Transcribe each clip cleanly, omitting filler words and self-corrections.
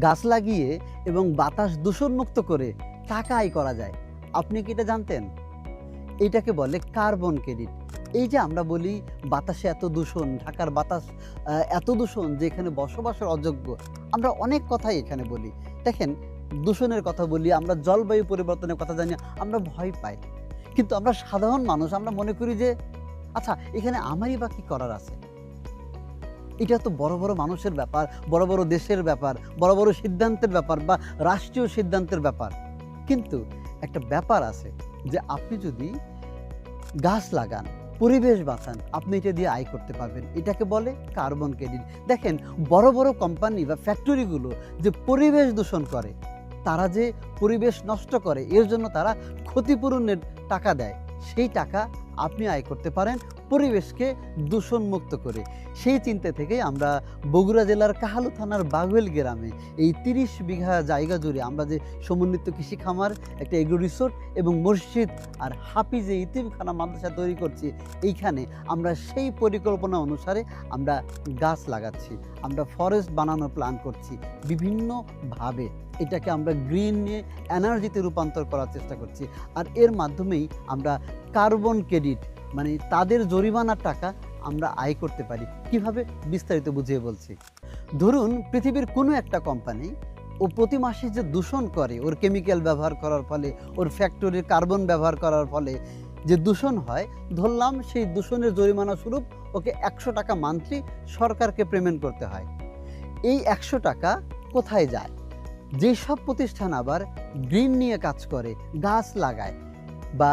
গাছ লাগিয়ে এবং বাতাস দূষণমুক্ত করে টাকা আয় করা যায়। আপনি কি এটা জানতেন? এইটাকে বলে কার্বন ক্রেডিট। এই যে আমরা বলি বাতাসে এত দূষণ, ঢাকার বাতাস এত দূষণ যে এখানে বসবাসের অযোগ্য। আমরা অনেক কথাই এখানে বলি। দেখেন, দূষণের কথা বলি, আমরা জলবায়ু পরিবর্তনের কথা জানি, আমরা ভয় পাই। কিন্তু আমরা সাধারণ মানুষ, আমরা মনে করি যে আচ্ছা, এখানে আমারই বা কি করার আছে? এটা তো বড়, বড় মানুষের ব্যাপার, বড়, বড় দেশের ব্যাপার, বড়, বড় সিদ্ধান্তের ব্যাপার বা রাষ্ট্রীয় সিদ্ধান্তের ব্যাপার। কিন্তু একটা ব্যাপার আছে যে আপনি যদি গাছ লাগান, পরিবেশ বাঁচান, আপনি এটা দিয়ে আয় করতে পারবেন। এটাকে বলে কার্বন ক্রেডিট। দেখেন, বড়, বড় কোম্পানি বা ফ্যাক্টরিগুলো যে পরিবেশ দূষণ করে, তারা যে পরিবেশ নষ্ট করে, এর জন্য তারা ক্ষতিপূরণের টাকা দেয়। সেই টাকা আপনি আয় করতে পারেন পরিবেশকে দূষণমুক্ত করে। সেই চিন্তা থেকেই আমরা বগুড়া জেলার কাহালু থানার বাগুইল গ্রামে এই ৩০ বিঘা জায়গা জুড়ে আমরা যে সমন্বিত কৃষি খামার, একটা এগ্রো রিসোর্ট এবং মসজিদ আর হাফিজে ইতিমখানা মাদ্রাসা তৈরি করছি, এইখানে আমরা সেই পরিকল্পনা অনুসারে আমরা গাছ লাগাচ্ছি, আমরা ফরেস্ট বানানোর প্ল্যান করছি বিভিন্নভাবে। এটাকে আমরা গ্রিন নিয়ে এনার্জিতে রূপান্তর করার চেষ্টা করছি। আর এর মাধ্যমেই আমরা কার্বন ক্রেডিট মানে তাদের জরিমানার টাকা আমরা আয় করতে পারি। কিভাবে? বিস্তারিত বুঝিয়ে বলছি। ধরুন, পৃথিবীর কোনো একটা কোম্পানি ও প্রতি মাসে যে দূষণ করে, ওর কেমিক্যাল ব্যবহার করার ফলে, ওর ফ্যাক্টরির কার্বন ব্যবহার করার ফলে যে দূষণ হয়, ধরলাম সেই দূষণের জরিমানা স্বরূপ ওকে ১০০ টাকা মান্থলি সরকারকে পেমেন্ট করতে হয়। এই ১০০ টাকা কোথায় যায়? যেসব প্রতিষ্ঠান আবার গ্রিন নিয়ে কাজ করে, গাছ লাগায় বা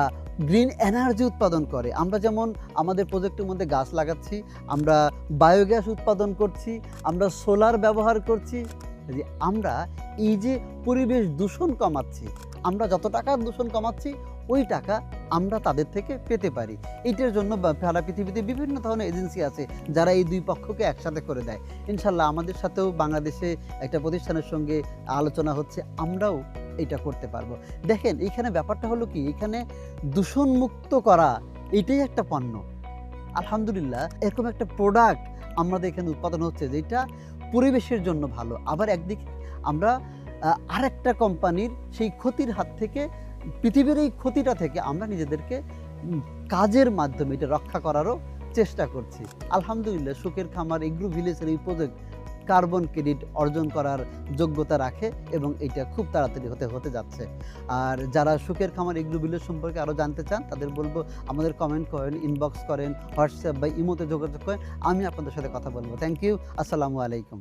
গ্রিন এনার্জি উৎপাদন করে, আমরা যেমন আমাদের প্রজেক্টের মধ্যে গাছ লাগাচ্ছি, আমরা বায়োগ্যাস উৎপাদন করছি, আমরা সোলার ব্যবহার করছি, যে আমরা এই যে পরিবেশ দূষণ কমাচ্ছি, আমরা যত টাকা দূষণ কমাচ্ছি ওই টাকা আমরা তাদের থেকে পেতে পারি। এইটার জন্য সারা পৃথিবীতে বিভিন্ন ধরনের এজেন্সি আছে যারা এই দুই পক্ষকে একসাথে করে দেয়। ইনশাল্লাহ আমাদের সাথেও বাংলাদেশে একটা প্রতিষ্ঠানের সঙ্গে আলোচনা হচ্ছে, আমরাও এটা করতে পারবো। দেখেন, এইখানে ব্যাপারটা হলো কি, এখানে দূষণমুক্ত করা এটাই একটা পণ্য। আলহামদুলিল্লাহ, এরকম একটা প্রোডাক্ট আমাদের এখানে উৎপাদন হচ্ছে যেটা পরিবেশের জন্য ভালো। আবার একদিকে আমরা আরেকটা কোম্পানির সেই ক্ষতির হাত থেকে, পৃথিবীর এই ক্ষতিটা থেকে আমরা নিজেদেরকে কাজের মাধ্যমে এটা রক্ষা করারও চেষ্টা করছি। আলহামদুলিল্লাহ, সুখের খামার এগ্রো ভিলেজের এই প্রজেক্ট কার্বন ক্রেডিট অর্জন করার যোগ্যতা রাখে এবং এটা খুব তাড়াতাড়ি হতে যাচ্ছে। আর যারা সুখের খামার এগ্রো ভিলেজ সম্পর্কে আরও জানতে চান, তাদের বলবো আমাদের কমেন্ট করেন, ইনবক্স করেন, হোয়াটসঅ্যাপ বা ইমোতে যোগাযোগ করেন, আমি আপনাদের সাথে কথা বলবো। Thank you. আসসালামু আলাইকুম।